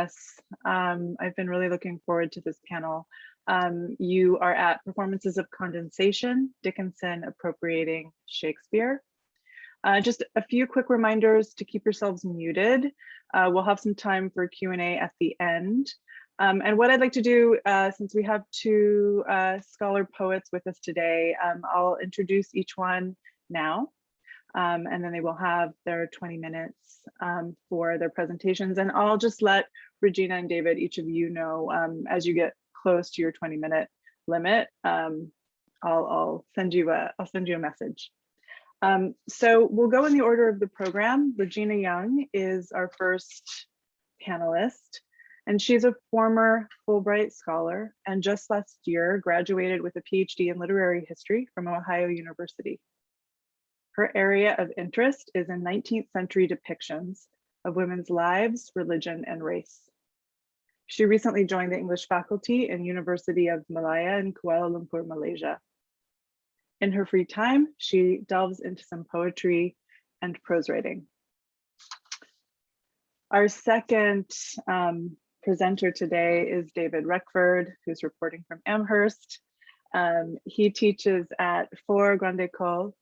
us. I've been really looking forward to this panel. You are at Performances of Condensation, Dickinson Appropriating Shakespeare. Just a few quick reminders to keep yourselves muted. We'll have some time for Q&A at the end. And what I'd like to do, since we have two scholar poets with us today, I'll introduce each one now, and then they will have their 20 minutes for their presentations. And I'll just let Regina and David, each of you know, as you get close to your 20-minute limit, I'll send you a message. So we'll go in the order of the program. Regina Young is our first panelist, and she's a former Fulbright scholar and just last year graduated with a PhD in literary history from Ohio University. Her area of interest is in 19th century depictions of women's lives, religion, and race. She recently joined the English faculty in University of Malaya in Kuala Lumpur, Malaysia. In her free time, she delves into some poetry and prose writing. Our second presenter today is David Reckford, who's reporting from Amherst. He teaches at 4 Grands Écoles,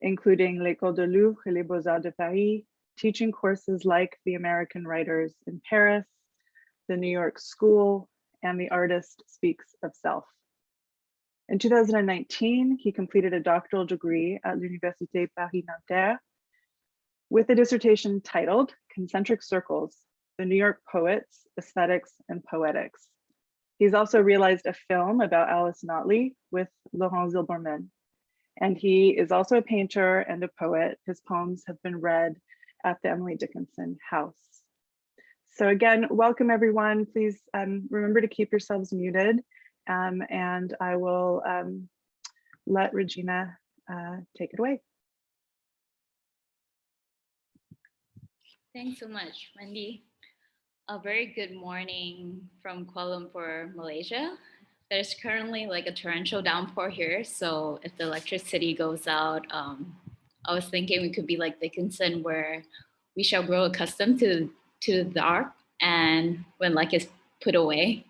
including l'École de Louvre et les Beaux-Arts de Paris, teaching courses like The American Writers in Paris, The New York School, and The Artist Speaks of Self. In 2019, he completed a doctoral degree at l'Université Paris-Nanterre with a dissertation titled Concentric Circles, the New York Poets, Aesthetics, and Poetics. He's also realized a film about Alice Notley with Laurent Zilberman. And he is also a painter and a poet. His poems have been read at the Emily Dickinson House. So again, welcome everyone. Please remember to keep yourselves muted. And I will let Regina take it away. Thanks so much, Wendy. A very good morning from Kuala Lumpur, Malaysia. There's currently like a torrential downpour here, so if the electricity goes out, I was thinking we could be like Dickinson, where we shall grow accustomed to the dark and when light is put away.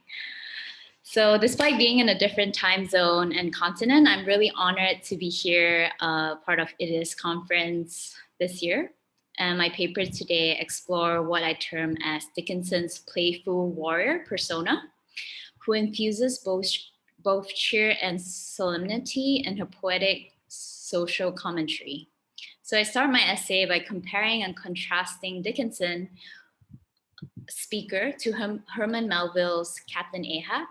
So despite being in a different time zone and continent, I'm really honored to be here, part of ITIS conference this year. And my papers today explore what I term as Dickinson's playful warrior persona, who infuses both cheer and solemnity in her poetic social commentary. So I start my essay by comparing and contrasting Dickinson speaker to Herman Melville's Captain Ahab,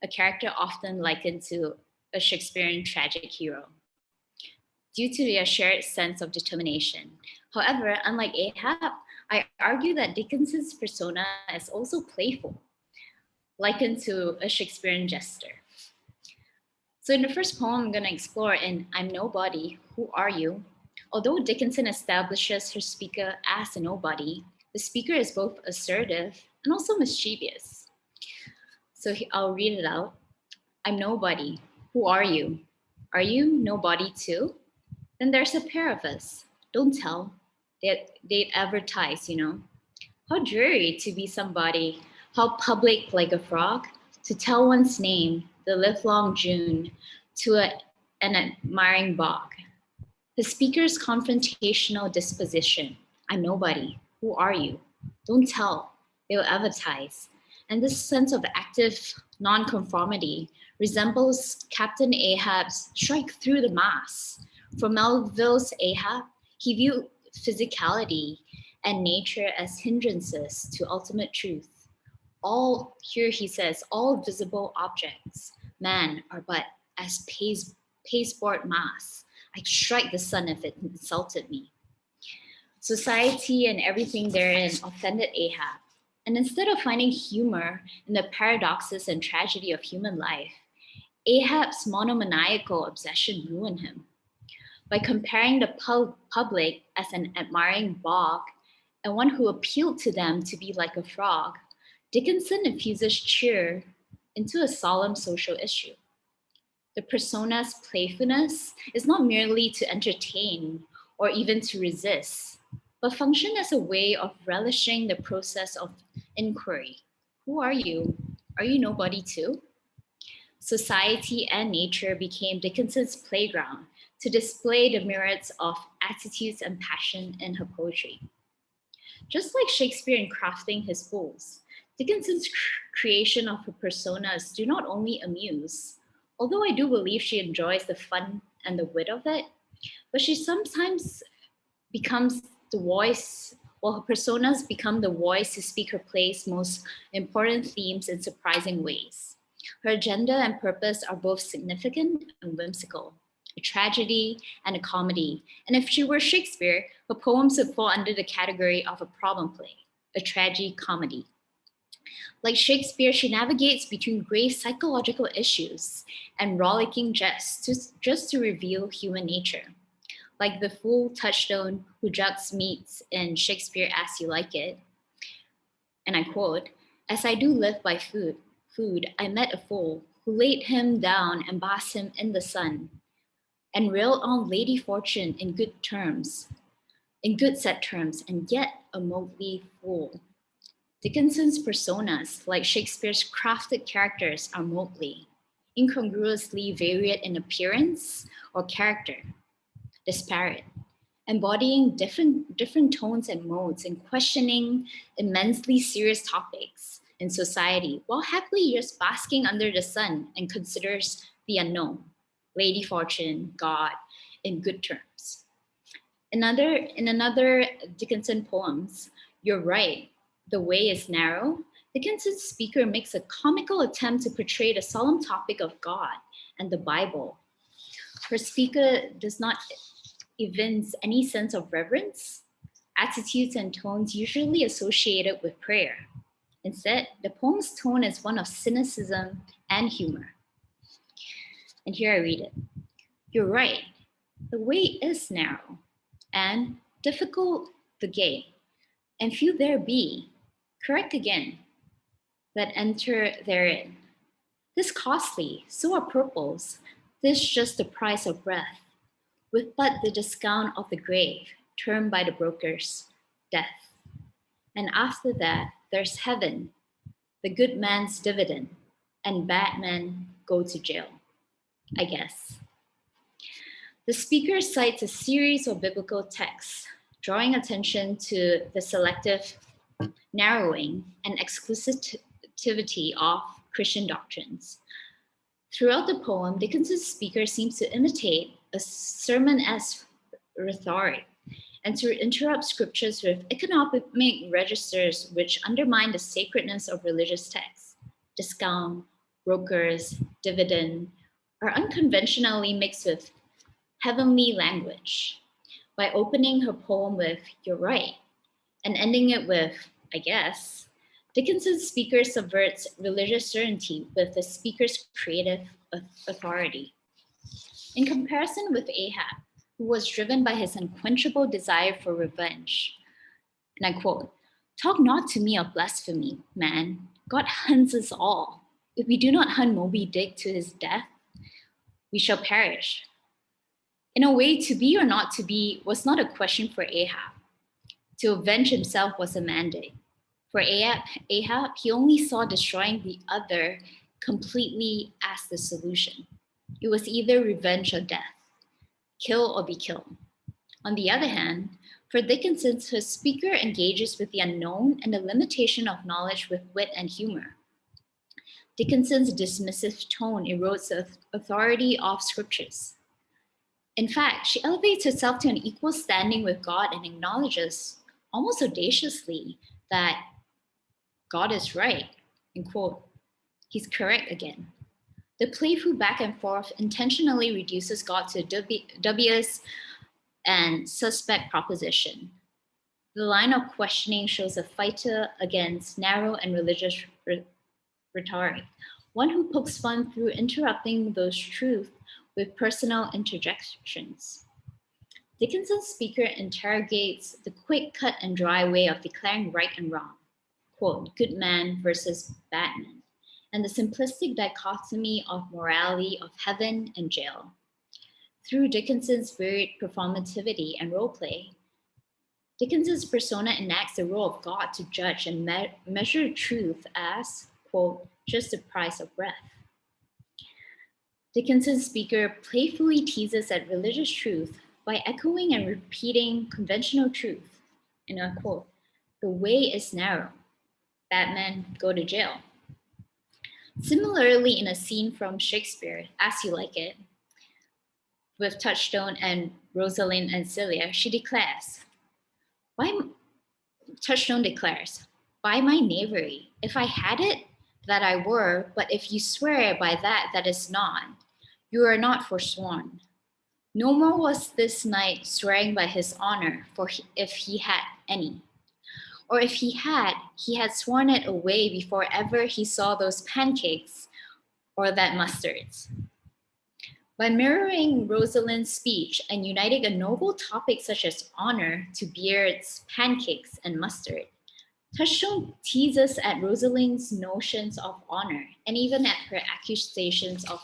a character often likened to a Shakespearean tragic hero, due to their shared sense of determination. However, unlike Ahab, I argue that Dickinson's persona is also playful, likened to a Shakespearean jester. So in the first poem I'm going to explore in I'm Nobody, Who Are You? Although Dickinson establishes her speaker as a nobody, the speaker is both assertive and also mischievous. So I'll read it out. I'm nobody. Who are you? Are you nobody too? Then there's a pair of us. Don't tell. They'd advertise, you know. How dreary to be somebody. How public like a frog. To tell one's name, the livelong June, to an admiring bog. The speaker's confrontational disposition. I'm nobody. Who are you? Don't tell. They'll advertise. And this sense of active nonconformity resembles Captain Ahab's strike through the mass. For Melville's Ahab, he viewed physicality and nature as hindrances to ultimate truth. All, here he says, all visible objects, man, are but as pasteboard mass. I'd strike the sun if it insulted me. Society and everything therein offended Ahab. And instead of finding humor in the paradoxes and tragedy of human life, Ahab's monomaniacal obsession ruined him. By comparing the public as an admiring bog and one who appealed to them to be like a frog, Dickinson infuses cheer into a solemn social issue. The persona's playfulness is not merely to entertain or even to resist, but function as a way of relishing the process of inquiry. Who are you? Are you nobody too? Society and nature became Dickinson's playground to display the myriads of attitudes and passion in her poetry. Just like Shakespeare in crafting his fools, Dickinson's creation of her personas do not only amuse, although I do believe she enjoys the fun and the wit of it, but she sometimes becomes the voice, well, her personas become the voice to speak her play's most important themes in surprising ways. Her agenda and purpose are both significant and whimsical, a tragedy and a comedy. And if she were Shakespeare, her poems would fall under the category of a problem play, a tragi-comedy. Like Shakespeare, she navigates between grave psychological issues and rollicking jests just to reveal human nature. Like the fool touchstone who jugs meats in Shakespeare As You Like It. And I quote, "As I do live by food, I met a fool who laid him down and basked him in the sun, and railed on Lady Fortune in good set terms, and yet a motley fool." Dickinson's personas, like Shakespeare's crafted characters, are motley, incongruously varied in appearance or character, disparate, embodying different tones and modes and questioning immensely serious topics in society, while happily just basking under the sun and considers the unknown, Lady Fortune, God, in good terms. In another Dickinson poems, Youre Right, the way is narrow, Dickinson's speaker makes a comical attempt to portray the solemn topic of God and the Bible. Her speaker does not evince any sense of reverence, attitudes and tones usually associated with prayer. Instead, the poem's tone is one of cynicism and humor. And here I read it. "You're right, the way is narrow, and difficult the gate, and few there be, correct again, that enter therein. This costly, so are purples, this just the price of breath, with but the discount of the grave, termed by the brokers, death. And after that, there's heaven, the good man's dividend, and bad men go to jail, I guess." The speaker cites a series of biblical texts, drawing attention to the selective narrowing and exclusivity of Christian doctrines. Throughout the poem, Dickinson's speaker seems to imitate a sermon-esque rhetoric and to interrupt scriptures with economic registers which undermine the sacredness of religious texts. Discount, brokers, dividend are unconventionally mixed with heavenly language. By opening her poem with "You're right" and ending it with "I guess," Dickinson's speaker subverts religious certainty with the speaker's creative authority. In comparison with Ahab, who was driven by his unquenchable desire for revenge, and I quote, "Talk not to me of blasphemy, man. God hunts us all. If we do not hunt Moby Dick to his death, we shall perish." In a way, to be or not to be was not a question for Ahab. To avenge himself was a mandate. For Ahab, he only saw destroying the other completely as the solution. It was either revenge or death, kill or be killed. On the other hand, for Dickinson, her speaker engages with the unknown and the limitation of knowledge with wit and humor. Dickinson's dismissive tone erodes the authority of scriptures. In fact, she elevates herself to an equal standing with God and acknowledges, almost audaciously, that God is right, and quote, "He's correct again." The playful back and forth intentionally reduces God to a dubious and suspect proposition. The line of questioning shows a fighter against narrow and religious rhetoric, one who pokes fun through interrupting those truths with personal interjections. Dickinson's speaker interrogates the quick, cut, and dry way of declaring right and wrong, quote, "good man versus bad man," and the simplistic dichotomy of morality of heaven and jail. Through Dickinson's varied performativity and role play, Dickinson's persona enacts the role of God to judge and measure truth as, quote, just the price of breath. Dickinson's speaker playfully teases at religious truth by echoing and repeating conventional truth. And I quote, the way is narrow. Bad men go to jail. Similarly, in a scene from Shakespeare, As You Like It, with Touchstone and Rosalind and Celia, Touchstone declares, by my knavery, if I had it, that I were, but if you swear by that that is not, you are not forsworn. No more was this knight swearing by his honor, for if he had any. Or if he had sworn it away before ever he saw those pancakes or that mustards. By mirroring Rosalind's speech and uniting a noble topic such as honor to beards, pancakes, and mustard, Touchstone teases at Rosalind's notions of honor and even at her accusations of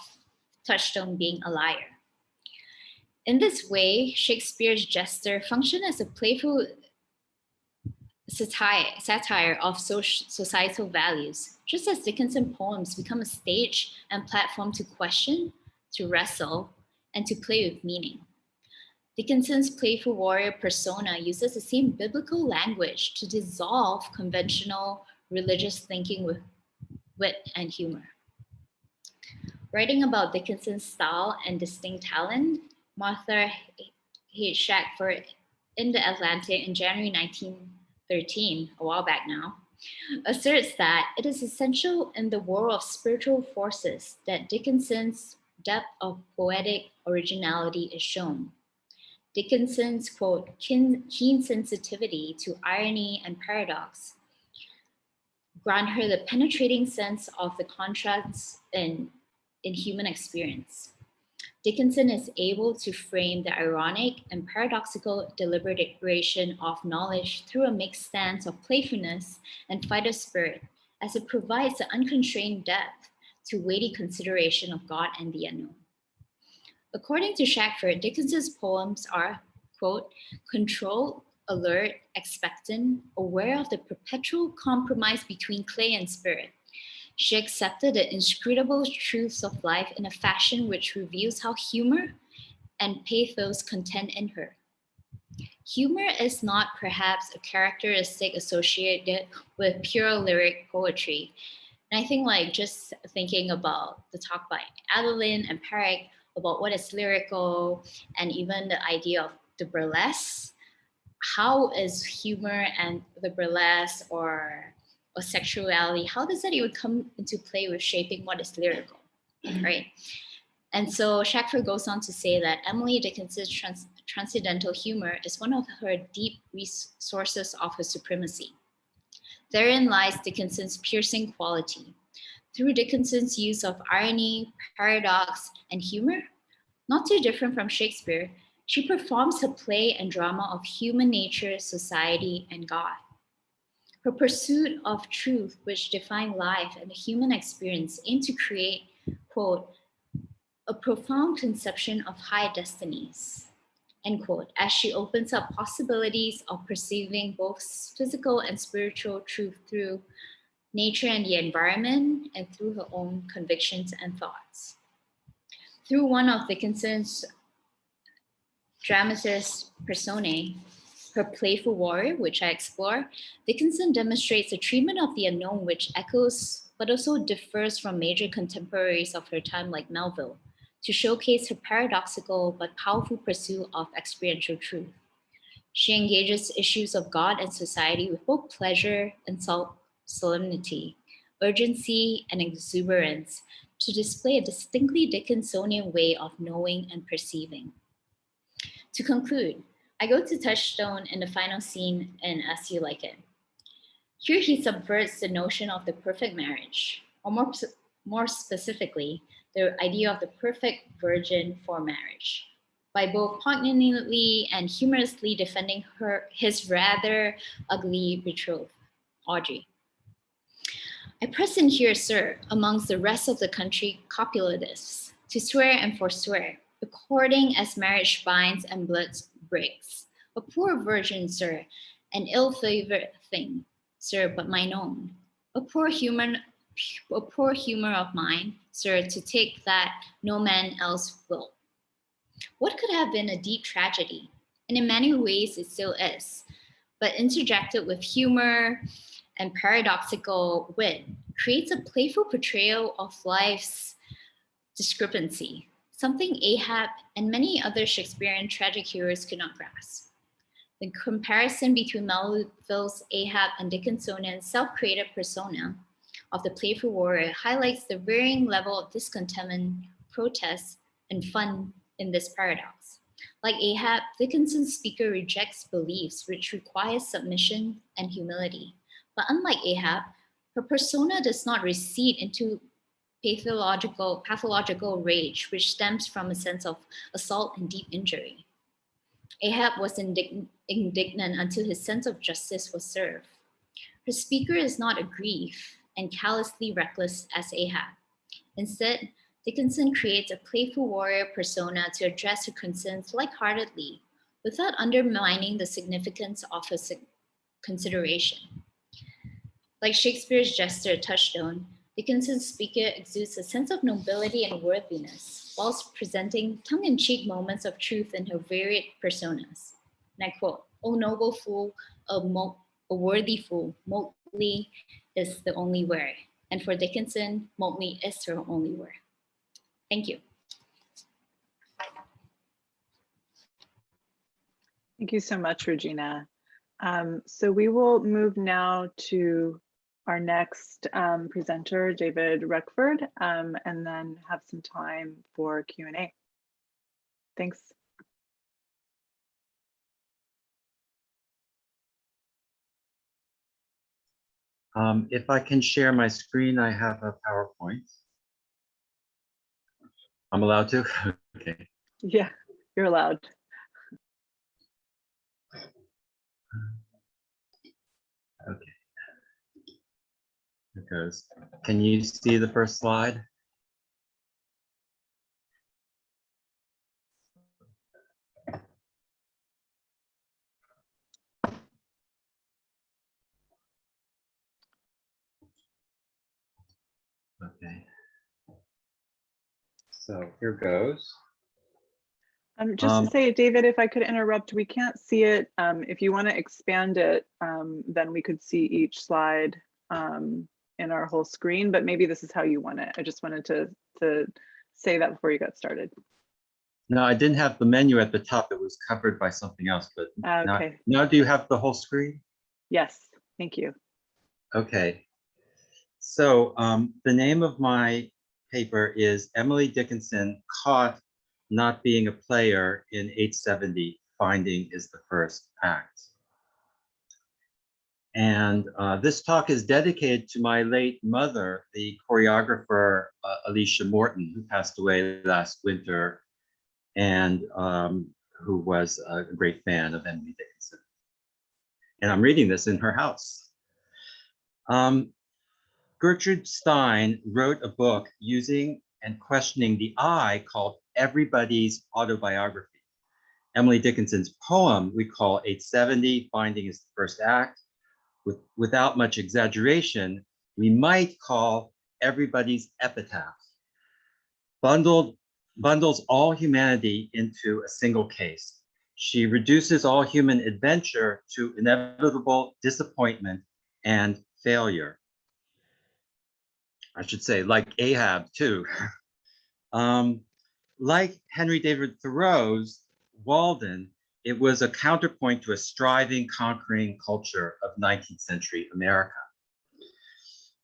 Touchstone being a liar. In this way, Shakespeare's jester functioned as a playful satire of societal values, just as Dickinson poems become a stage and platform to question, to wrestle, and to play with meaning. Dickinson's playful warrior persona uses the same biblical language to dissolve conventional religious thinking with wit and humor. Writing about Dickinson's style and distinct talent, Martha H. Shackford in The Atlantic in January 1913, a while back now, asserts that it is essential in the world of spiritual forces that Dickinson's depth of poetic originality is shown. Dickinson's, quote, keen sensitivity to irony and paradox grant her the penetrating sense of the contrasts in human experience. Dickinson is able to frame the ironic and paradoxical deliberation of knowledge through a mixed stance of playfulness and fighter spirit, as it provides the unconstrained depth to weighty consideration of God and the unknown. According to Shackford, Dickinson's poems are, quote, controlled, alert, expectant, aware of the perpetual compromise between clay and spirit. She accepted the inscrutable truths of life in a fashion which reveals how humor and pathos contend in her. Humor is not perhaps a characteristic associated with pure lyric poetry. And I think like just thinking about the talk by Adeline and Perrick about what is lyrical and even the idea of the burlesque, how is humor and the burlesque or sexuality, how does that even come into play with shaping what is lyrical, right? And so Shackford goes on to say that Emily Dickinson's transcendental humor is one of her deep resources of her supremacy. Therein lies Dickinson's piercing quality. Through Dickinson's use of irony, paradox, and humor, not too different from Shakespeare, she performs her play and drama of human nature, society, and God. Her pursuit of truth, which define life and the human experience, aim to create, quote, a profound conception of high destinies, end quote, as she opens up possibilities of perceiving both physical and spiritual truth through nature and the environment and through her own convictions and thoughts. Through one of Dickinson's dramatist personae, her playful warrior, which I explore, Dickinson demonstrates a treatment of the unknown which echoes but also differs from major contemporaries of her time like Melville, to showcase her paradoxical but powerful pursuit of experiential truth. She engages issues of God and society with both pleasure and solemnity, urgency and exuberance, to display a distinctly Dickinsonian way of knowing and perceiving. To conclude, I go to Touchstone in the final scene in As You Like It. Here he subverts the notion of the perfect marriage, or more specifically, the idea of the perfect virgin for marriage, by both poignantly and humorously defending his rather ugly betrothed, Audrey. I press in here, sir, amongst the rest of the country copulatists, to swear and forswear, according as marriage binds and blood breaks, A poor virgin, sir, an ill-favored thing, sir, but mine own. A poor humor of mine, sir, to take that no man else will. What could have been a deep tragedy? And in many ways it still is, but interjected with humor and paradoxical wit, creates a playful portrayal of life's discrepancy, something Ahab and many other Shakespearean tragic heroes could not grasp. The comparison between Melville's Ahab and Dickinsonian self-created persona of the playful warrior highlights the varying level of discontentment, protest, and fun in this paradox. Like Ahab, Dickinson's speaker rejects beliefs which require submission and humility. But unlike Ahab, her persona does not recede into pathological rage, which stems from a sense of assault and deep injury. Ahab was indignant until his sense of justice was served. Her speaker is not aggrieved and callously reckless as Ahab. Instead, Dickinson creates a playful warrior persona to address her concerns lightheartedly without undermining the significance of her consideration. Like Shakespeare's jester Touchstone, Dickinson's speaker exudes a sense of nobility and worthiness, whilst presenting tongue-in-cheek moments of truth in her varied personas. And I quote, "O noble fool, a worthy fool, Motley is the only word." And for Dickinson, Motley is her only word. Thank you. Thank you so much, Regina. So we will move now to our next presenter, David Reckford, and then have some time for Q&A. Thanks. If I can share my screen, I have a PowerPoint. I'm allowed to? Okay. Yeah, you're allowed. Okay. It goes. Can you see the first slide? Okay. So here goes. Just to say, David, if I could interrupt, we can't see it. If you want to expand it, then we could see each slide in our whole screen, but maybe this is how you want it. I just wanted to say that before you got started. No, I didn't have the menu at the top. It was covered by something else, but okay. Now do you have the whole screen? Yes, thank you. Okay. So the name of my paper is Emily Dickinson Caught Not Being a Player in 870, Finding is the First Act. And this talk is dedicated to my late mother, the choreographer Alicia Morton, who passed away last winter, and who was a great fan of Emily Dickinson. And I'm reading this in her house. Gertrude Stein wrote a book using and questioning the I called Everybody's Autobiography. Emily Dickinson's poem we call 870, Finding is the First Act. Without much exaggeration, we might call Everybody's Epitaph. Bundles all humanity into a single case. She reduces all human adventure to inevitable disappointment and failure. I should say, like Ahab, too. Like Henry David Thoreau's Walden, it was a counterpoint to a striving, conquering culture of 19th century America.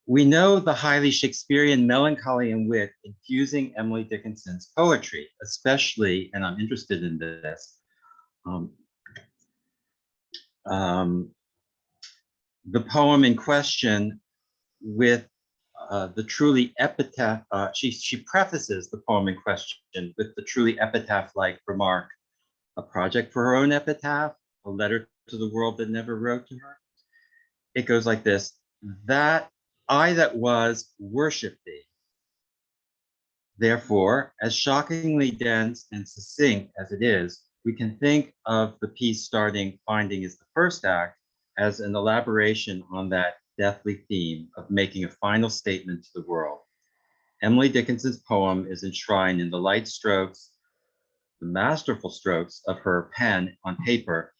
We know the highly Shakespearean melancholy and wit infusing Emily Dickinson's poetry, especially, and I'm interested in this, the poem in question with the truly epitaph, she prefaces the poem in question with the truly epitaph-like remark, a project for her own epitaph, a letter to the world that never wrote to her. It goes like this: that I that was worship thee. Therefore, as shockingly dense and succinct as it is, We can think of the piece starting "Finding is the first act" as an elaboration on that deathly theme of making a final statement to the world. Emily Dickinson's poem is enshrined in the light strokes, the masterful strokes of her pen on paper,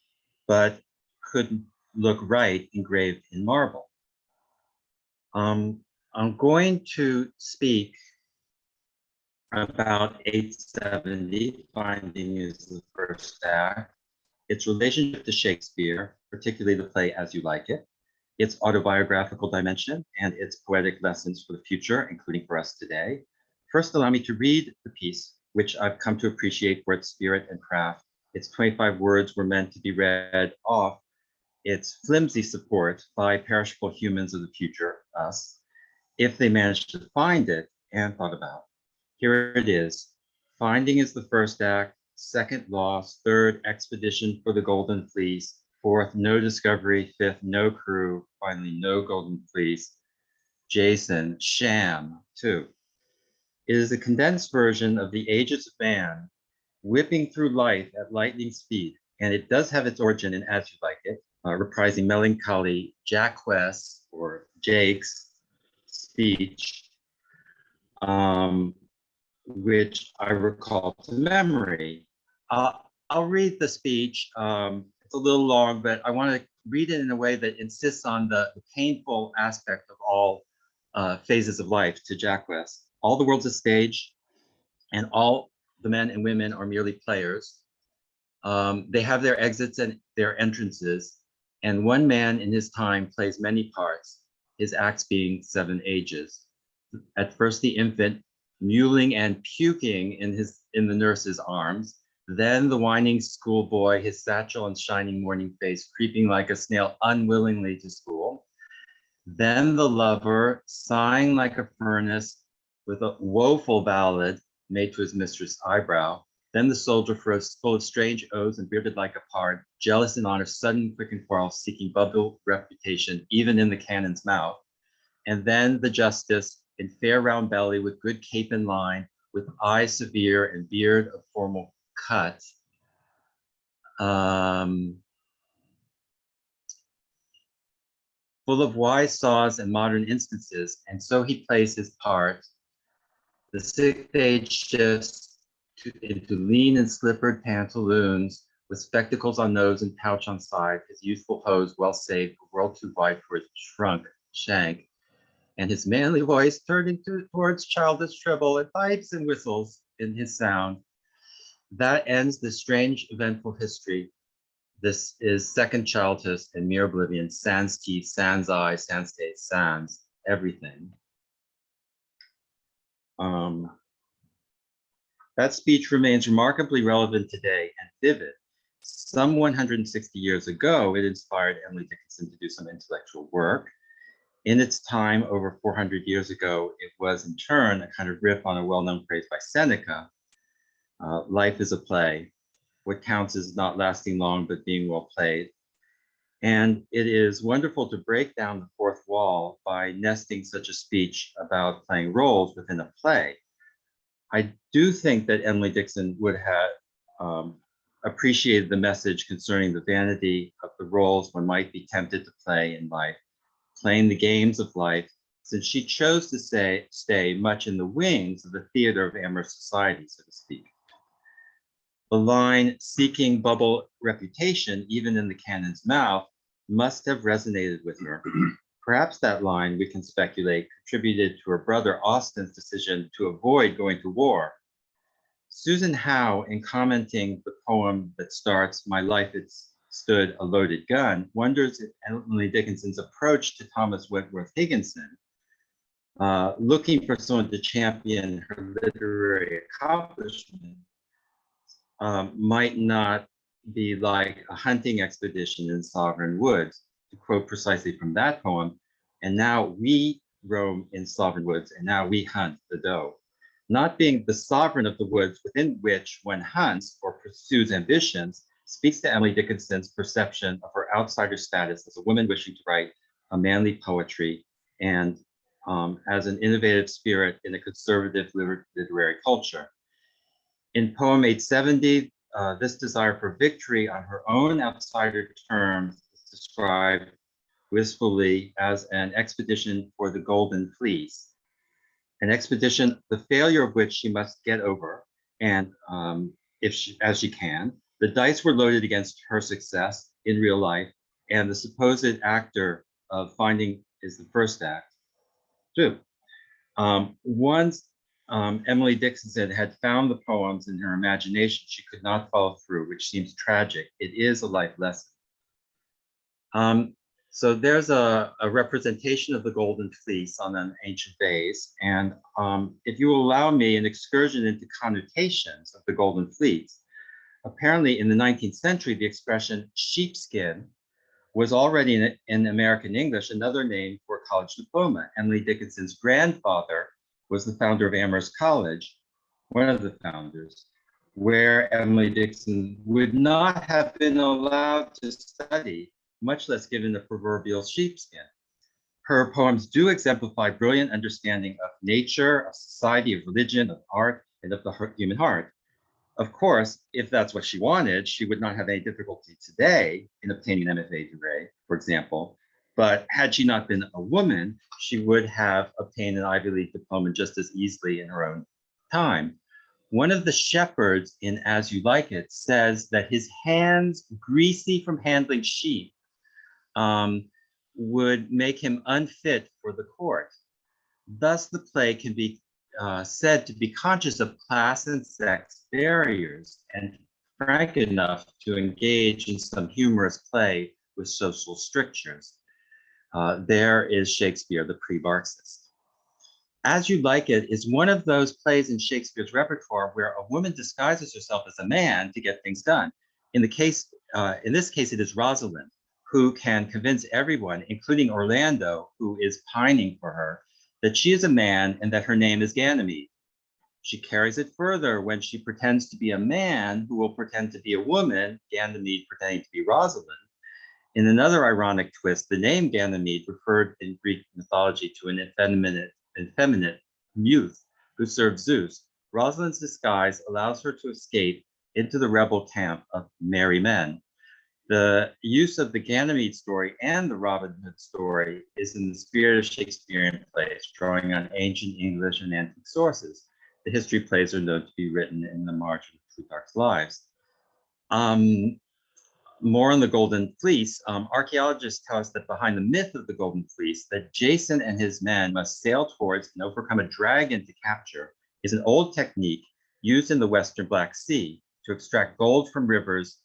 but could look right engraved in marble. I'm going to speak about 870, Finding is the first act, its relationship to Shakespeare, particularly the play As You Like It, its autobiographical dimension, and its poetic lessons for the future, including for us today. First, allow me to read the piece, which I've come to appreciate for its spirit and craft. Its 25 words were meant to be read off its flimsy support by perishable humans of the future, us, if they managed to find it and thought about. Here it is. Finding is the first act, second loss, third expedition for the Golden Fleece, fourth no discovery, fifth no crew, finally no Golden Fleece, Jason, sham, 2. It is a condensed version of the Ages of Man, whipping through life at lightning speed, and it does have its origin in As You Like It, reprising melancholy Jacques or Jake's speech, which I recall to memory. I'll read the speech. It's a little long, but I want to read it in a way that insists on the painful aspect of all phases of life to Jacques. All the world's a stage, and all the men and women are merely players. They have their exits and their entrances, and one man in his time plays many parts, his acts being 7 ages. At first the infant, mewling and puking in the nurse's arms, then the whining schoolboy, his satchel and shining morning face creeping like a snail unwillingly to school, then the lover, sighing like a furnace with a woeful ballad made to his mistress' eyebrow, then the soldier full of strange oaths and bearded like a pard, jealous in honor, sudden quick and quarrel, seeking bubble reputation even in the cannon's mouth, and then the justice in fair round belly with good cape and line, with eyes severe and beard of formal cut. Full of wise saws and modern instances, and so he plays his part. The 6th age shifts into lean and slippered pantaloons, with spectacles on nose and pouch on side, his youthful pose well saved, a world too wide for his shrunk shank, and his manly voice turned towards childish treble and pipes and whistles in his sound. That ends this strange, eventful history. This is second childhood and mere oblivion, sans teeth, sans eye, sans taste, sans everything. That speech remains remarkably relevant today and vivid. Some 160 years ago, it inspired Emily Dickinson to do some intellectual work. In its time, over 400 years ago, it was in turn a kind of riff on a well-known phrase by Seneca, life is a play. What counts is not lasting long, but being well played. And it is wonderful to break down the fourth wall by nesting such a speech about playing roles within a play. I do think that Emily Dickinson would have appreciated the message concerning the vanity of the roles one might be tempted to play in life, playing the games of life, since she chose to stay much in the wings of the theater of amorous society, so to speak. The line, seeking bubble reputation, even in the cannon's mouth, must have resonated with her. Perhaps that line, we can speculate, contributed to her brother Austen's decision to avoid going to war. Susan Howe, in commenting the poem that starts, "My life it stood a loaded gun," wonders if Emily Dickinson's approach to Thomas Wentworth Higginson, looking for someone to champion her literary accomplishment, might not be like a hunting expedition in sovereign woods, to quote precisely from that poem, "And now we roam in sovereign woods, and now we hunt the doe." Not being the sovereign of the woods within which one hunts or pursues ambitions speaks to Emily Dickinson's perception of her outsider status as a woman wishing to write a manly poetry and as an innovative spirit in a conservative literary culture. In poem 870, this desire for victory on her own outsider terms is described wistfully as an expedition for the Golden Fleece, an expedition, the failure of which she must get over, and as she can. The dice were loaded against her success in real life, and the supposed actor of finding is the first act, too. Once Emily Dickinson had found the poems in her imagination, she could not follow through, which seems tragic. It is a life lesson. So there's a representation of the Golden Fleece on an ancient vase. And if you will allow me an excursion into connotations of the Golden Fleece, apparently in the 19th century, the expression sheepskin was already in American English another name for a college diploma. Emily Dickinson's grandfather was the founder of Amherst College, one of the founders, where Emily Dickinson would not have been allowed to study, much less given the proverbial sheepskin. Her poems do exemplify brilliant understanding of nature, of society, of religion, of art, and of the human heart. Of course, if that's what she wanted, she would not have any difficulty today in obtaining an MFA degree, for example. But had she not been a woman, she would have obtained an Ivy League diploma just as easily in her own time. One of the shepherds in As You Like It says that his hands, greasy from handling sheep, would make him unfit for the court. Thus, the play can be said to be conscious of class and sex barriers and frank enough to engage in some humorous play with social strictures. There is Shakespeare, the pre-Marxist. As You Like It is one of those plays in Shakespeare's repertoire where a woman disguises herself as a man to get things done. In this case, it is Rosalind, who can convince everyone, including Orlando, who is pining for her, that she is a man and that her name is Ganymede. She carries it further when she pretends to be a man who will pretend to be a woman, Ganymede pretending to be Rosalind. In another ironic twist, the name Ganymede referred in Greek mythology to an effeminate youth who served Zeus. Rosalind's disguise allows her to escape into the rebel camp of merry men. The use of the Ganymede story and the Robin Hood story is in the spirit of Shakespearean plays, drawing on ancient English and antique sources. The history plays are known to be written in the margin of Plutarch's Lives. More on the Golden Fleece, archaeologists tell us that behind the myth of the Golden Fleece, that Jason and his men must sail towards and overcome a dragon to capture, is an old technique used in the Western Black Sea to extract gold from rivers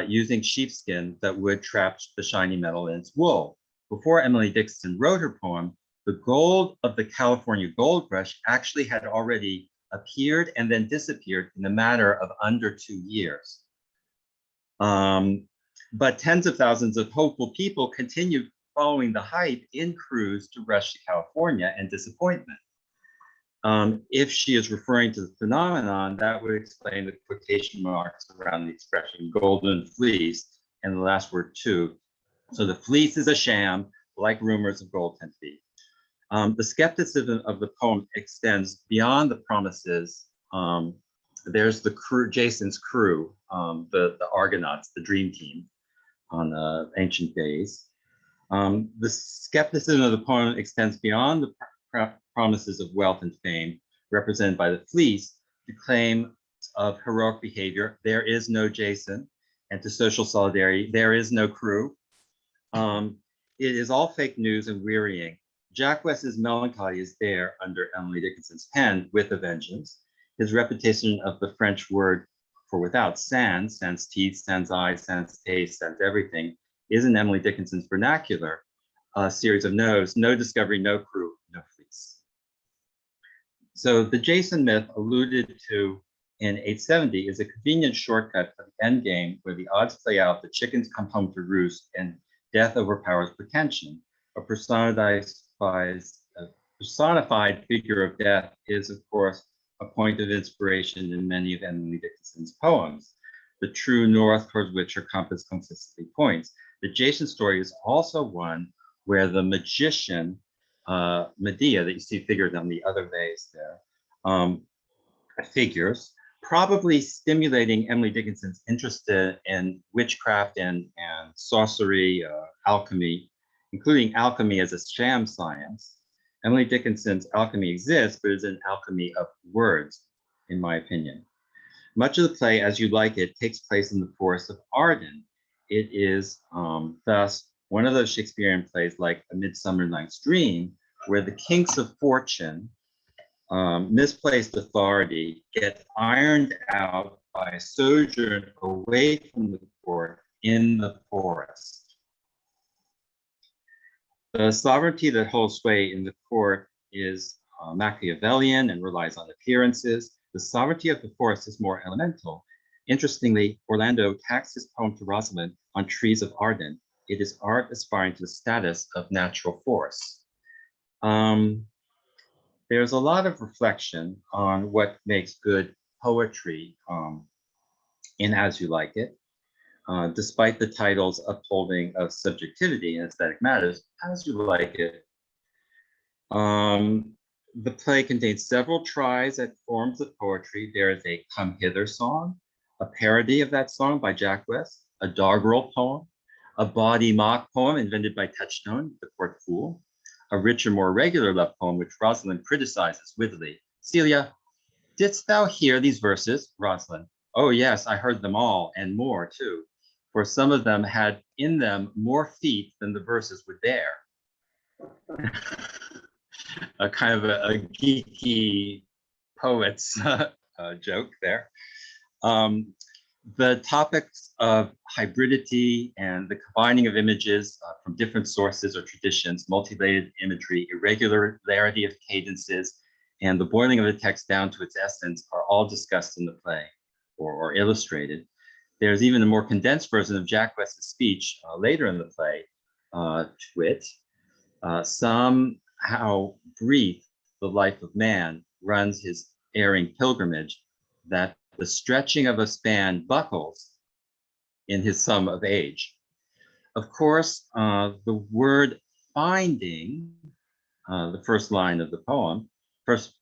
using sheepskin that would trap the shiny metal in its wool. Before Emily Dickinson wrote her poem, the gold of the California gold rush actually had already appeared and then disappeared in a matter of under 2 years. But tens of thousands of hopeful people continued following the hype in cruise to rush to California and disappointment. If she is referring to the phenomenon, that would explain the quotation marks around the expression golden fleece and the last word too. So the fleece is a sham, like rumors of gold tend to be. The skepticism of the poem extends beyond the promises. There's the crew, Jason's crew, the Argonauts, the dream team on ancient days. The skepticism of the poem extends beyond the promises of wealth and fame represented by the fleece to claim of heroic behavior. There is no Jason, and to social solidarity, there is no crew. It is all fake news and wearying. Jack West's melancholy is there under Emily Dickinson's pen with a vengeance. His repetition of the French word for without, sans teeth, sans eyes, sans taste, sans everything, is in Emily Dickinson's vernacular a series of no's: no discovery, no crew, no fleece. So the Jason myth alluded to in 870 is a convenient shortcut for the end game where the odds play out, the chickens come home to roost, and death overpowers pretension. A personified figure of death is, of course, a point of inspiration in many of Emily Dickinson's poems, the true north towards which her compass consistently points. The Jason story is also one where the magician, Medea, that you see figured on the other vase there, figures, probably stimulating Emily Dickinson's interest in witchcraft and sorcery, alchemy, including alchemy as a sham science. Emily Dickinson's alchemy exists, but is an alchemy of words, in my opinion. Much of the play, As You Like It, takes place in the forest of Arden. It is thus one of those Shakespearean plays like A Midsummer Night's Dream, where the kinks of fortune, misplaced authority, get ironed out by a sojourn away from the court in the forest. The sovereignty that holds sway in the court is Machiavellian and relies on appearances. The sovereignty of the forest is more elemental. Interestingly, Orlando taxed his poem to Rosalind on trees of Arden. It is art aspiring to the status of natural force. There's a lot of reflection on what makes good poetry in As You Like It. Despite the title's upholding of subjectivity and aesthetic matters, As You Like It. The play contains several tries at forms of poetry. There is a Come Hither song, a parody of that song by Jack West, a doggerel poem, a bawdy mock poem invented by Touchstone, the court fool, a richer, more regular love poem, which Rosalind criticizes wittily. Celia, didst thou hear these verses? Rosalind, oh yes, I heard them all, and more too, for some of them had in them more feet than the verses would bear. A kind of a geeky poet's joke there. The topics of hybridity and the combining of images from different sources or traditions, multi-layered imagery, irregularity of cadences, and the boiling of the text down to its essence are all discussed in the play or illustrated. There's even a more condensed version of Jack West's speech later in the play, to wit, somehow brief the life of man runs his erring pilgrimage, that the stretching of a span buckles in his sum of age. Of course, the word finding, the first line of the poem, first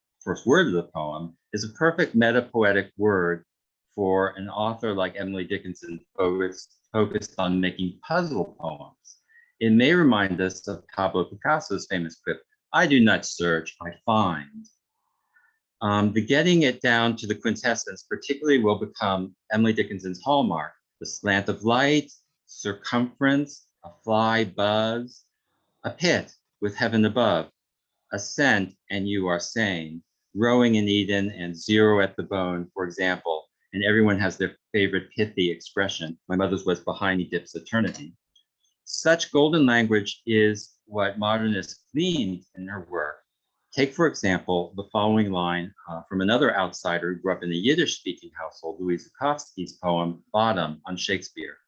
word of the poem, is a perfect metapoetic word for an author like Emily Dickinson, focused on making puzzle poems. It may remind us of Pablo Picasso's famous quip, I do not search, I find. The getting it down to the quintessence particularly will become Emily Dickinson's hallmark, the slant of light, circumference, a fly buzz, a pit with heaven above, a scent and you are sane, rowing in Eden and zero at the bone, for example, and everyone has their favorite pithy expression, my mother's was behind me dips eternity. Such golden language is what modernists gleaned in her work. Take, for example, the following line from another outsider who grew up in a Yiddish-speaking household, Louis Zukowski's poem, Bottom, on Shakespeare.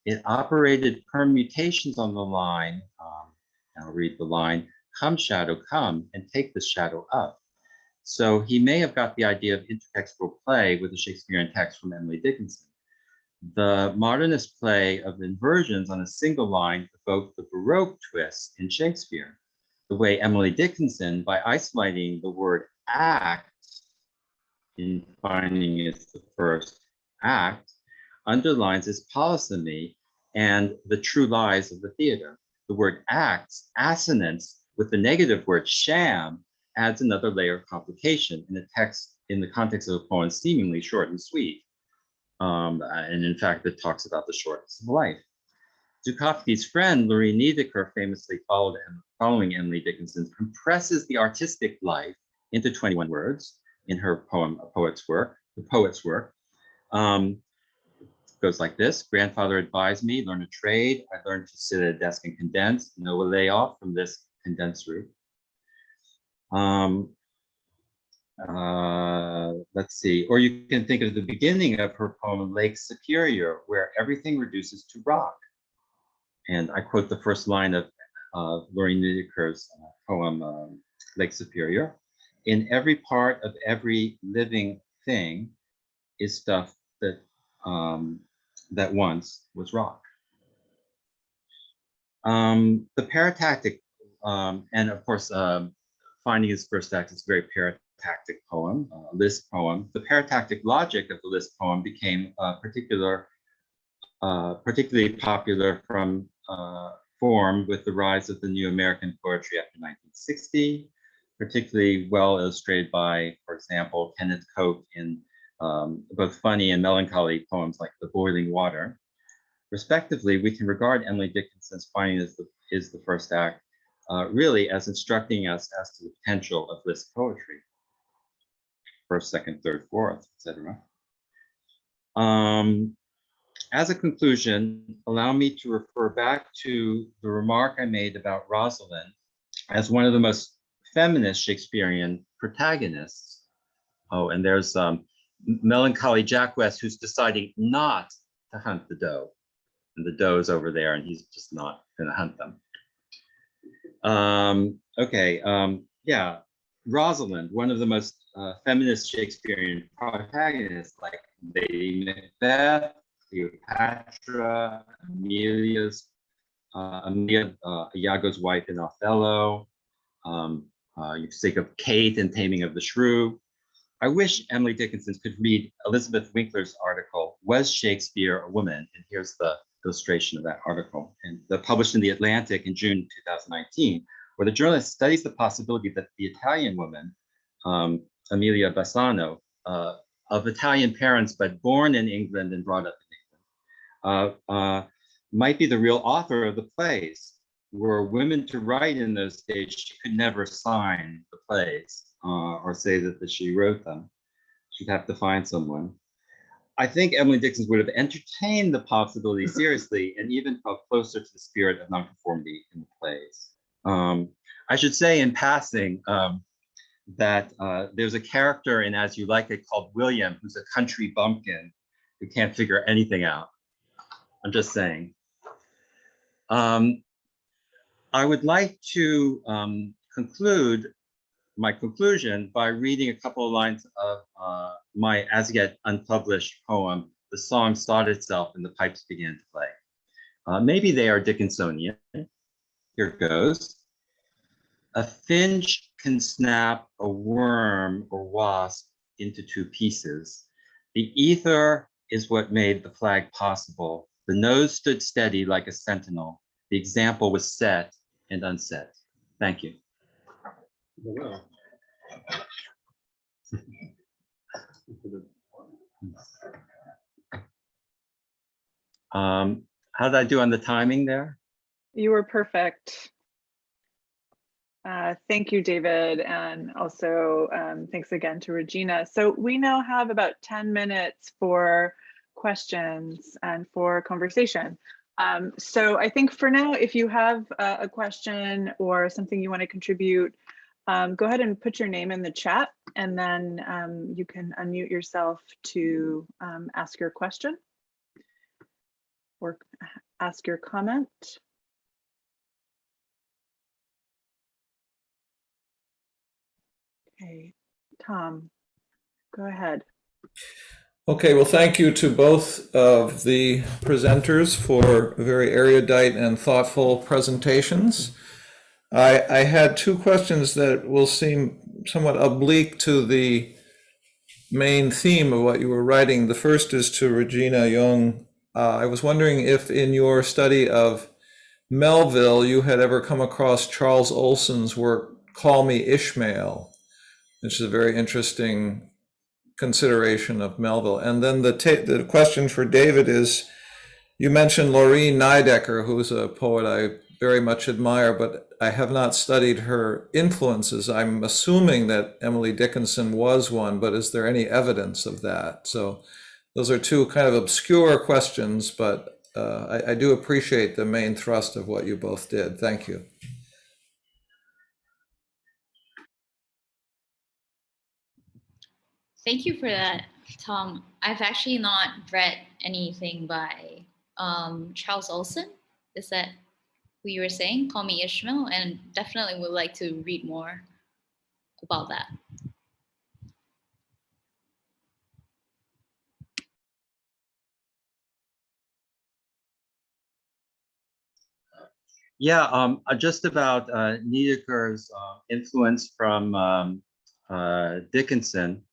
It operated permutations on the line, I'll read the line, come shadow, come, and take the shadow up. So he may have got the idea of intertextual play with the Shakespearean text from Emily Dickinson. The modernist play of inversions on a single line evoked the Baroque twist in Shakespeare. The way Emily Dickinson, by isolating the word act in finding it's the first act, underlines its polysemy and the true lies of the theater. The word acts, assonance with the negative word sham, adds another layer of complication in a text in the context of a poem seemingly short and sweet. And in fact, it talks about the shortness of life. Zukowski's friend, Lorine Niedecker, famously following Emily Dickinson, compresses the artistic life into 21 words in her poem, The Poet's Work. Goes like this: grandfather advised me, learn a trade. I learned to sit at a desk and condense. No layoff from this condensed route. Let's see, or you can think of the beginning of her poem, Lake Superior, where everything reduces to rock. And I quote the first line of Lorine Niedecker's poem, Lake Superior. In every part of every living thing is stuff that that once was rock. The paratactic, and of course, finding his first act is a very paratactic poem, a Liszt poem. The paratactic logic of the Liszt poem became particularly popular from form with the rise of the new American poetry after 1960, particularly well illustrated by, for example, Kenneth Cope in both funny and melancholy poems like The Boiling Water. Respectively, we can regard Emily Dickinson's finding is the first act really as instructing us as to the potential of Liszt poetry, first, second, third, fourth, etc. As a conclusion, allow me to refer back to the remark I made about Rosalind as one of the most feminist Shakespearean protagonists. Oh, and there's melancholy Jack West, who's deciding not to hunt the doe. And the doe's over there, and he's just not going to hunt them. Yeah, Rosalind, one of the most feminist Shakespearean protagonists, like Lady Macbeth, Cleopatra, Amelia, Iago's wife in Othello. You think of Kate in Taming of the Shrew. I wish Emily Dickinson could read Elizabeth Winkler's article, Was Shakespeare a Woman? And here's the illustration of that article, and published in The Atlantic in June 2019, where the journalist studies the possibility that the Italian woman, Amelia Bassano, of Italian parents but born in England and brought up in England, might be the real author of the plays. Were women to write in those days, she could never sign the plays or say that she wrote them. She'd have to find someone. I think Emily Dickinson would have entertained the possibility seriously and even felt closer to the spirit of nonconformity in the plays. I should say in passing that there's a character in As You Like It called William, who's a country bumpkin who can't figure anything out. I'm just saying. I would like to conclude my conclusion by reading a couple of lines of my as yet unpublished poem, The Song Sought Itself and the Pipes Began to Play. Maybe they are Dickinsonian. Here goes. A finch can snap a worm or wasp into two pieces. The ether is what made the flag possible. The nose stood steady like a sentinel. The example was set and unset. Thank you. How did I do on the timing there? You were perfect. Thank you, David, and also thanks again to Regina. So we now have about 10 minutes for questions and for conversation. So I think for now, if you have a question or something you want to contribute, go ahead and put your name in the chat, and then you can unmute yourself to ask your question or ask your comment. Okay, Tom, go ahead. Okay, well, thank you to both of the presenters for very erudite and thoughtful presentations. I had two questions that will seem somewhat oblique to the main theme of what you were writing. The first is to Regina Young. I was wondering if in your study of Melville, you had ever come across Charles Olsen's work, Call Me Ishmael, which is a very interesting consideration of Melville. And then the question for David is, you mentioned Loreen Nidecker, who's a poet I very much admire, but I have not studied her influences. I'm assuming that Emily Dickinson was one, but is there any evidence of that? So those are two kind of obscure questions, but I do appreciate the main thrust of what you both did. Thank you. Thank you for that, Tom. I've actually not read anything by Charles Olsen. Is that who you were saying? Call Me Ishmael, and definitely would like to read more about that. Yeah, just about Nietzsche's influence from Dickinson.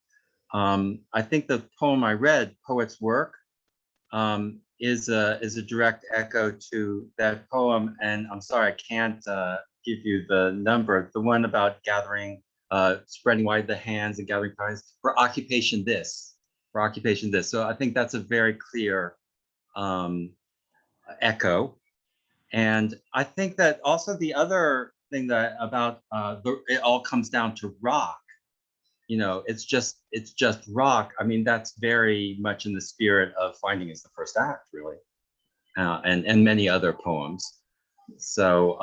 I think the poem I read, Poet's Work, is a direct echo to that poem. And I'm sorry, I can't give you the number. The one about gathering, spreading wide the hands and gathering prize for occupation this, for occupation this. So I think that's a very clear echo. And I think that also the other thing that about it all comes down to rock. You know, it's just rock. I mean, that's very much in the spirit of Finding is the First Act, really, and many other poems. So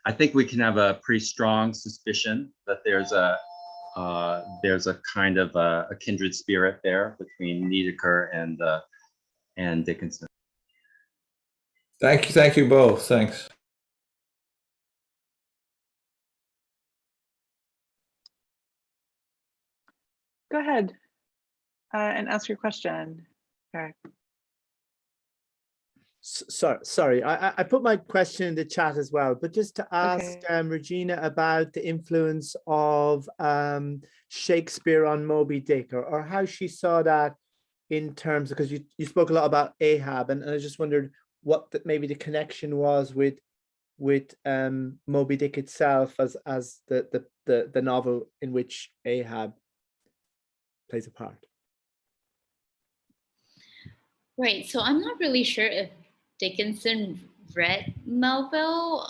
I think we can have a pretty strong suspicion that there's a kind of a kindred spirit there between Nietzsche and Dickinson. Thank you both. Thanks. Go ahead and ask your question. Okay. Sorry, I put my question in the chat as well, but just to ask Regina about the influence of Shakespeare on Moby Dick, or how she saw that in terms of, because you spoke a lot about Ahab, and I just wondered what maybe the connection was with Moby Dick itself as the novel in which Ahab plays a part. Right, so I'm not really sure if Dickinson read Melville,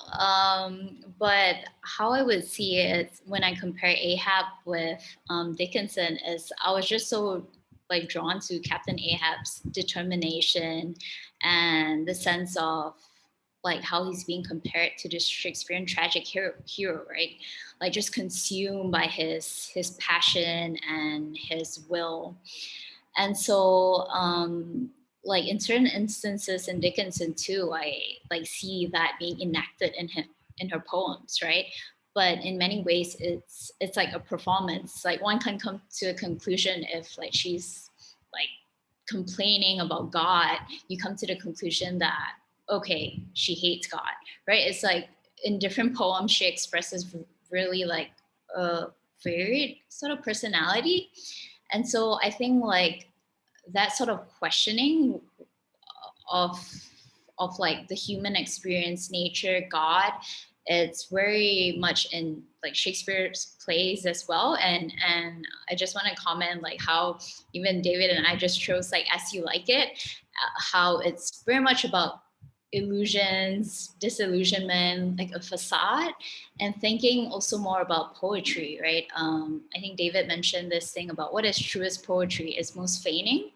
but how I would see it when I compare Ahab with Dickinson is I was just so like drawn to Captain Ahab's determination and the sense of like how he's being compared to this Shakespearean tragic hero, right? Like just consumed by his passion and his will. And so like in certain instances in Dickinson too, I like see that being enacted in her poems, right? But in many ways, it's like a performance. Like one can come to a conclusion if like she's like complaining about God, you come to the conclusion that okay, she hates God, right? It's like in different poems she expresses really like a varied sort of personality, and so I think like that sort of questioning of like the human experience, nature, God, it's very much in like Shakespeare's plays as well. And I just want to comment like how even David and I just chose like As You Like It, how it's very much about illusions, disillusionment, like a facade, and thinking also more about poetry, right? I think David mentioned this thing about what is truest poetry is most feigning,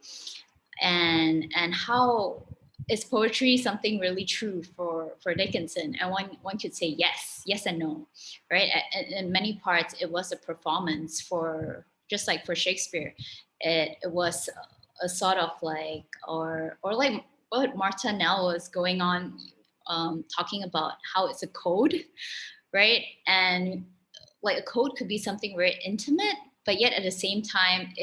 and how is poetry something really true for Dickinson? And one could say yes and no, right? In many parts, it was a performance for, just like for Shakespeare, it was a sort of like, or like what Marta Nell was going on, talking about how it's a code, right? And like a code could be something very intimate, but yet at the same time,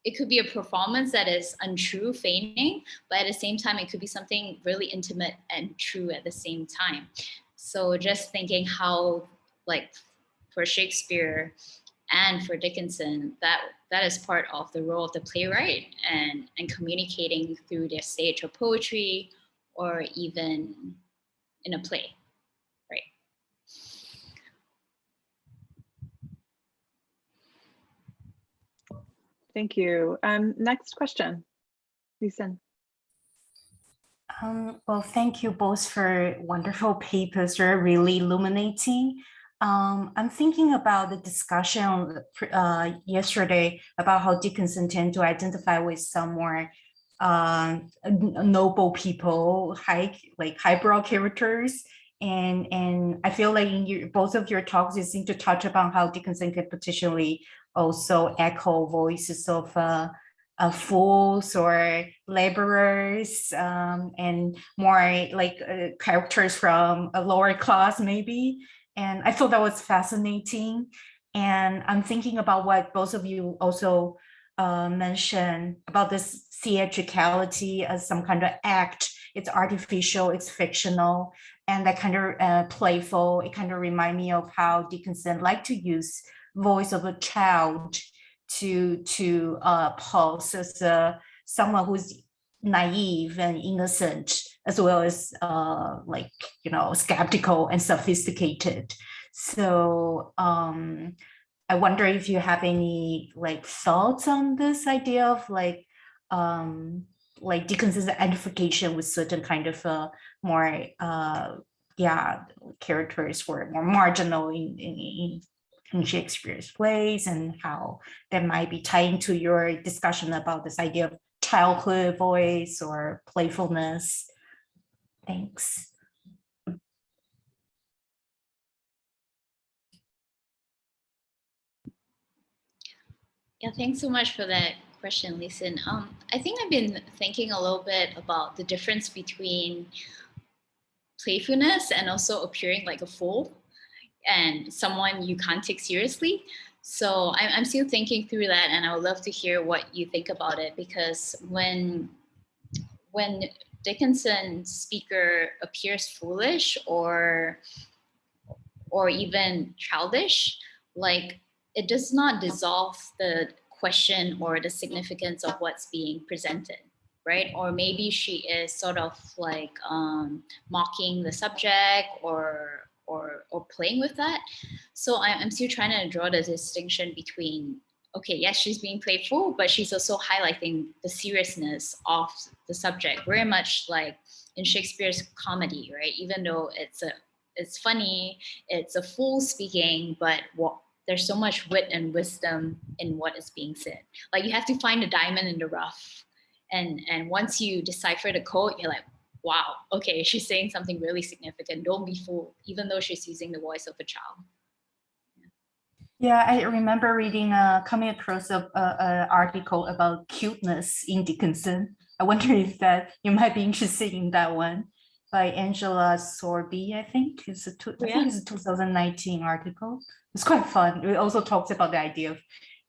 it could be a performance that is untrue, feigning, but at the same time, it could be something really intimate and true at the same time. So just thinking how, like for Shakespeare and for Dickinson, that is part of the role of the playwright and communicating through their stage of poetry or even in a play, right? Thank you. Next question, Lisa. Well, thank you both for wonderful papers. They're really illuminating. I'm thinking about the discussion yesterday about how Dickinson tend to identify with some more noble people, highbrow characters. And I feel like in both of your talks, you seem to touch upon how Dickinson could potentially also echo voices of fools or laborers, and more like characters from a lower class maybe. And I thought that was fascinating. And I'm thinking about what both of you also mentioned about this theatricality as some kind of act. It's artificial, it's fictional. and that kind of playful. It kind of remind me of how Dickinson liked to use voice of a child to pose as someone who's naive and innocent, as well as like, you know, skeptical and sophisticated. So I wonder if you have any like thoughts on this idea of like Dickinson's identification with certain kind of more characters were more marginal in Shakespeare's plays, and how that might be tying to your discussion about this idea of childhood voice or playfulness. Thanks. Yeah, thanks so much for that question, Listen. I think I've been thinking a little bit about the difference between playfulness and also appearing like a fool and someone you can't take seriously. So I'm still thinking through that, and I would love to hear what you think about it, because when Dickinson's speaker appears foolish or even childish, like it does not dissolve the question or the significance of what's being presented, right? Or maybe she is sort of like mocking the subject or playing with that. So I'm still trying to draw the distinction between, okay, yes, she's being playful, but she's also highlighting the seriousness of the subject, very much like in Shakespeare's comedy, right? Even though it's funny, it's a fool speaking, but there's so much wit and wisdom in what is being said. Like you have to find a diamond in the rough. And once you decipher the code, you're like, wow, okay, she's saying something really significant. Don't be fooled, even though she's using the voice of a child. Yeah, I remember coming across an article about cuteness in Dickinson. I wonder if you might be interested in that one, by Angela Sorby, I think. I think it's a 2019 article. It's quite fun. It also talks about the idea of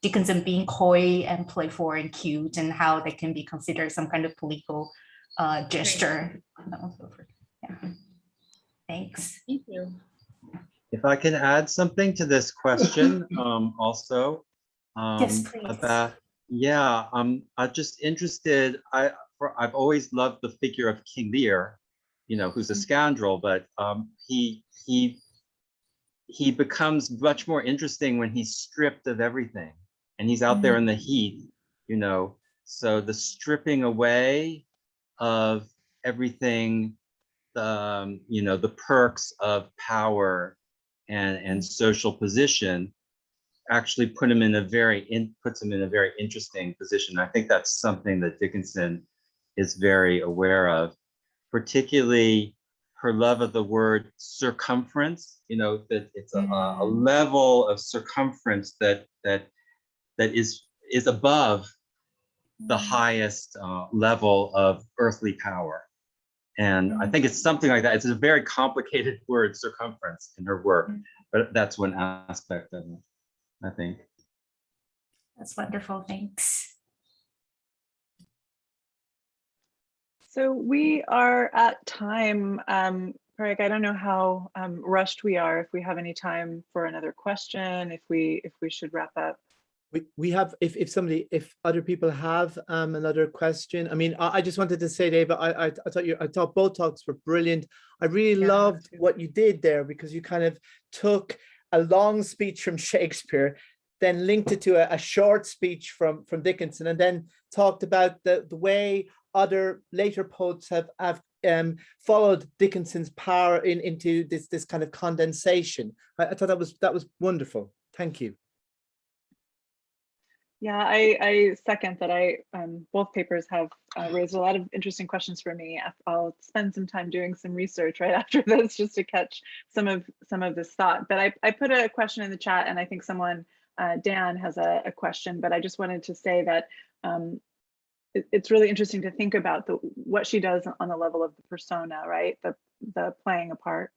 Dickinson being coy and playful and cute, and how they can be considered some kind of political gesture. Yeah. Thanks. Thank you. If I can add something to this question, also. Yes, please. I'm just interested. I've always loved the figure of King Lear, you know, who's a scoundrel, but he becomes much more interesting when he's stripped of everything and he's out there in the heat, you know. So the stripping away of everything, you know, the perks of power and social position, actually puts him in a very interesting position. I think that's something that Dickinson is very aware of, particularly her love of the word circumference. You know, that it's a level of circumference that is above the highest level of earthly power. And I think it's something like that. It's a very complicated word, circumference, in her work, but that's one aspect of it, I think. That's wonderful. Thanks. So we are at time. Parag, I don't know how rushed we are. If we have any time for another question, if we should wrap up. We have, if other people have another question. I mean, I just wanted to say, Dave, I thought both talks were brilliant. I really loved what you did there, because you kind of took a long speech from Shakespeare, then linked it to a short speech from Dickinson, and then talked about the way other later poets have followed Dickinson's power into this kind of condensation. I thought that was wonderful. Thank you. Yeah, I second that. Both papers have raised a lot of interesting questions for me. I'll spend some time doing some research right after this just to catch some of this thought. But I put a question in the chat, and I think someone, Dan, has a question. But I just wanted to say that it's really interesting to think about what she does on the level of the persona, right? The playing a part,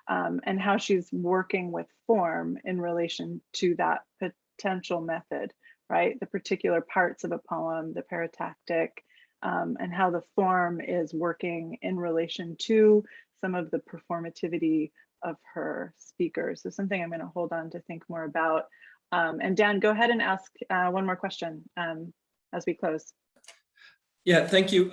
and how she's working with form in relation to that potential method. Right, the particular parts of a poem, the paratactic, and how the form is working in relation to some of the performativity of her speakers. So something I'm going to hold on to think more about. And Dan, go ahead and ask one more question as we close. Yeah, thank you.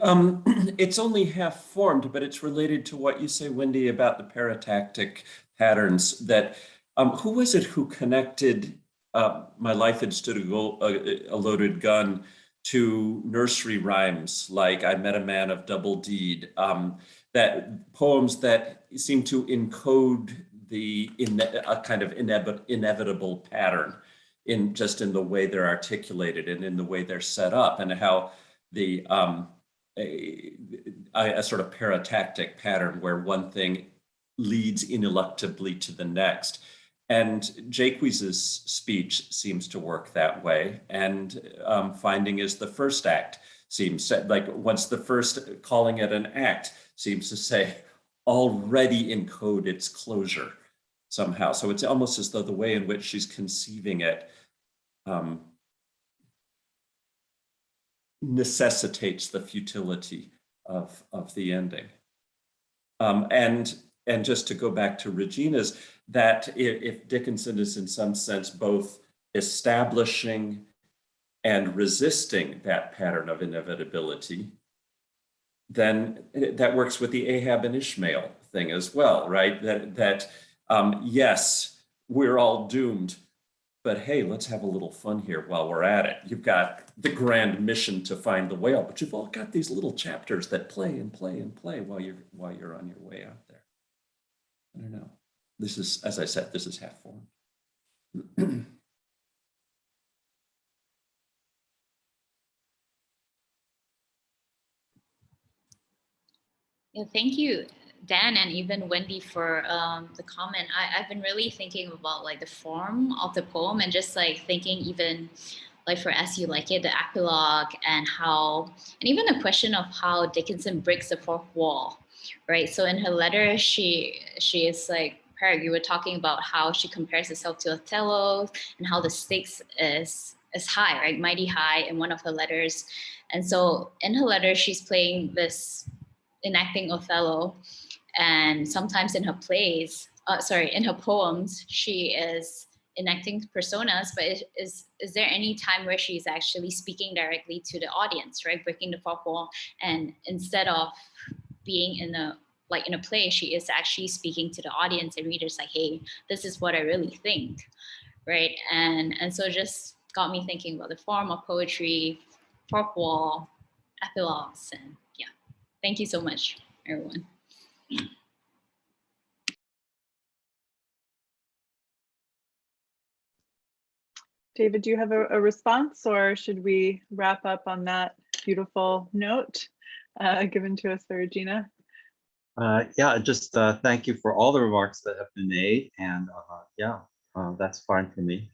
It's only half formed, but it's related to what you say, Wendy, about the paratactic patterns. That who was it who connected "My life had stood a loaded gun" to nursery rhymes like "I met a man of double deed"? That poems that seem to encode a kind of inevitable pattern in the way they're articulated and in the way they're set up, and how a sort of paratactic pattern where one thing leads ineluctably to the next. And Jaquiz's speech seems to work that way. And Finding is the first act seems like once the first, calling it an act seems to say already encode its closure somehow. So it's almost as though the way in which she's conceiving it necessitates the futility of the ending. And just to go back to Regina's, that if Dickinson is in some sense both establishing and resisting that pattern of inevitability, then that works with the Ahab and Ishmael thing as well, right? That yes, we're all doomed, but hey, let's have a little fun here while we're at it. You've got the grand mission to find the whale, but you've all got these little chapters that play and play and play while you're on your way out there. I don't know. This is, as I said, this is half form. Yeah, thank you, Dan, and even Wendy for the comment. I've been really thinking about like the form of the poem, and just like thinking even like for As You Like It, the epilogue, and even the question of how Dickinson breaks the fourth wall, right? So in her letter, she is like, you were talking about how she compares herself to Othello and how the stakes is high, right? Mighty high in one of her letters. And so in her letter, she's playing this, enacting Othello, and sometimes in her in her poems, she is enacting personas, but is there any time where she's actually speaking directly to the audience, right? Breaking the fourth wall, and instead of being in a play, she is actually speaking to the audience and readers like, hey, this is what I really think, right? And so just got me thinking about the form of poetry, fourth wall, epilogues, and yeah. Thank you so much, everyone. David, do you have a response, or should we wrap up on that beautiful note given to us by Regina? Yeah, just thank you for all the remarks that have been made, and yeah, that's fine for me.